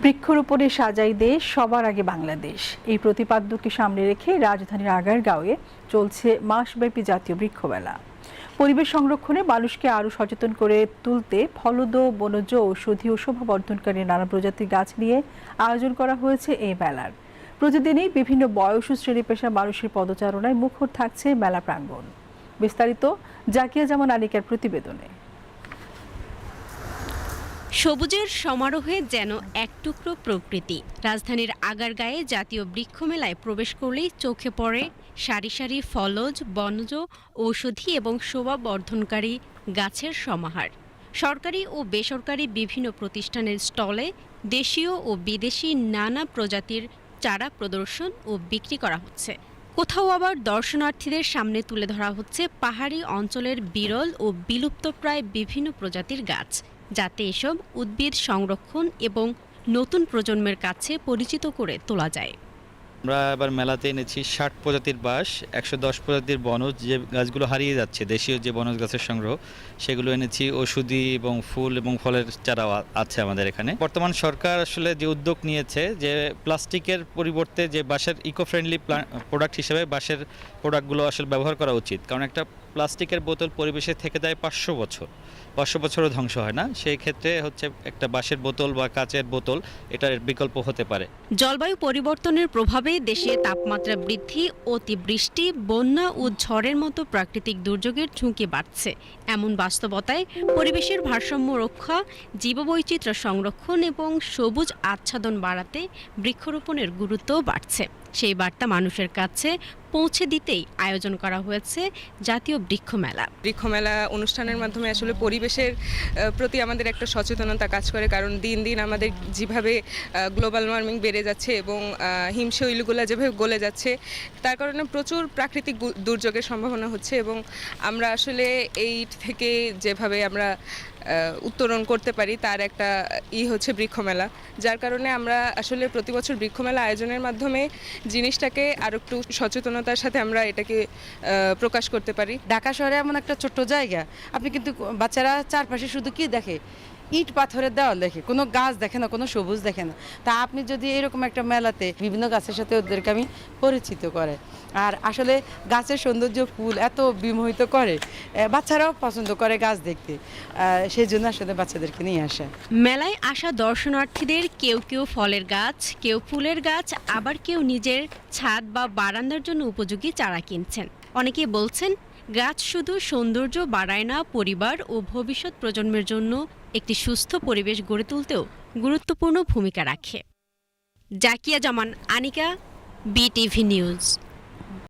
বৃক্ষরোপণে সাজাই দেশ, সবার আগে বাংলাদেশ, এই প্রতিপাদ্যকে সামনে রেখে রাজধানীর আগারগাঁওয়ে চলছে মাসব্যাপী জাতীয় বৃক্ষমেলা। পরিবেশ সংরক্ষণে মানুষকে আরও সচেতন করে তুলতে ফলদ, বনজ, ঔষধি ও শোভাবর্ধনকারী নানা প্রজাতির গাছ নিয়ে আয়োজন করা হয়েছে এই মেলার। প্রতিদিনই বিভিন্ন বয়স ও শ্রেণী পেশার মানুষের পদচারণায় মুখর থাকছে মেলা প্রাঙ্গণ। বিস্তারিত জাকিয়া জামান আনিকার প্রতিবেদনে। সবুজের সমারোহে যেন এক টুকরো প্রকৃতি। রাজধানীর আগারগাঁয়ে জাতীয় বৃক্ষ মেলায় প্রবেশ করলেই চোখে পড়ে সারি সারি ফলজ, বনজ, ঔষধি এবং শোভাবর্ধনকারী গাছের সমাহার। সরকারি ও বেসরকারি বিভিন্ন প্রতিষ্ঠানের স্টলে দেশীয় ও বিদেশি নানা প্রজাতির চারা প্রদর্শন ও বিক্রি করা হচ্ছে। কোথাও আবার দর্শনার্থীদের সামনে তুলে ধরা হচ্ছে পাহাড়ি অঞ্চলের বিরল ও বিলুপ্তপ্রায় বিভিন্ন প্রজাতির গাছ, যাতে এসব উদ্ভিদ সংরক্ষণ এবং নতুন প্রজন্মের কাছে পরিচিত করে তোলা যায়। আমরা এবার মেলাতে এনেছি ৬০ প্রজাতির বাঁশ, ১১০ প্রজাতির বনজ, যে গাছগুলো হারিয়ে যাচ্ছে, দেশীয় যে বনজ গাছের সংগ্রহ, সেগুলো এনেছি। ওষুধি এবং ফুল এবং ফলের চারাও আছে আমাদের এখানে। বর্তমান সরকার আসলে যে উদ্যোগ নিয়েছে যে প্লাস্টিকের পরিবর্তে যে বাঁশের ইকো ফ্রেন্ডলি প্রোডাক্ট হিসেবে বাঁশের প্রোডাক্টগুলো আসলে ব্যবহার করা উচিত, কারণ একটা প্লাস্টিকের বোতল পরিবেশে থেকে যায় ৫০০ বছরও ধ্বংস হয় না। সেই ক্ষেত্রে হচ্ছে একটা বাঁশের বোতল বা কাচের বোতল এটার বিকল্প হতে পারে। জলবায়ু পরিবর্তনের প্রভাবে দেশে তাপমাত্রা বৃদ্ধি, অতিবৃষ্টি, বন্যা ও ঝড়ের মতো প্রাকৃতিক দুর্যোগের ঝুঁকি বাড়ছে। এমন বাস্তবতায় পরিবেশের ভারসাম্য রক্ষা, জীববৈচিত্র্য সংরক্ষণ এবং সবুজ আচ্ছাদন বাড়াতে বৃক্ষরোপণের গুরুত্বও বাড়ছে। সেই বার্তা মানুষের কাছে পৌঁছে দিতেই আয়োজন করা হয়েছে জাতীয় বৃক্ষমেলা অনুষ্ঠানের মাধ্যমে আসলে পরিবেশের প্রতি আমাদের একটা সচেতনতা কাজ করে, কারণ দিন দিন আমাদের যেভাবে গ্লোবাল ওয়ার্মিং বেড়ে যাচ্ছে এবং হিমশৈলগুলো যেভাবে গলে যাচ্ছে, তার কারণে প্রচুর প্রাকৃতিক দুর্যোগের সম্ভাবনা হচ্ছে এবং আমরা আসলে এই থেকে যেভাবে আমরা উত্তরণ করতে পারি তার একটা হচ্ছে বৃক্ষমেলা, যার কারণে আমরা আসলে প্রতি বছর বৃক্ষমেলা আয়োজনের মাধ্যমে জিনিসটাকে আরও একটু সচেতনতার সাথে আমরা এটাকে প্রকাশ করতে পারি। ঢাকা শহরে এমন একটা ছোট্ট জায়গা, আপনি কিন্তু বাচ্চারা চারপাশে শুধু কি দেখে, ইট পাথরের দেওয়াল দেখে, কোনো গাছ দেখে না, কোনো সবুজ দেখে না। তা আপনি যদি এরকম একটা মেলাতে বিভিন্ন গাছের সাথে ওদেরকে আমি পরিচিত করে, আর আসলে গাছের সৌন্দর্য, ফুল এত বিমোহিত করে, বাচ্চারাও পছন্দ করে গাছ দেখতে, সেই জন্য আসলে বাচ্চাদেরকে নিয়ে আসে। মেলায় আসা দর্শনার্থীদের কেউ কেউ ফলের গাছ, কেউ ফুলের গাছ, আবার কেউ নিজের ছাদ বা বারান্দার জন্য উপযোগী চারা কিনছেন। অনেকেই বলছেন গাছ শুধু সৌন্দর্য বাড়ায় না, পরিবার ও ভবিষ্যৎ প্রজন্মের জন্য একটি সুস্থ পরিবেশ গড়ে তুলতেও গুরুত্বপূর্ণ ভূমিকা রাখে। জাকিয়া জামান আনিকা, বিটিভি নিউজ।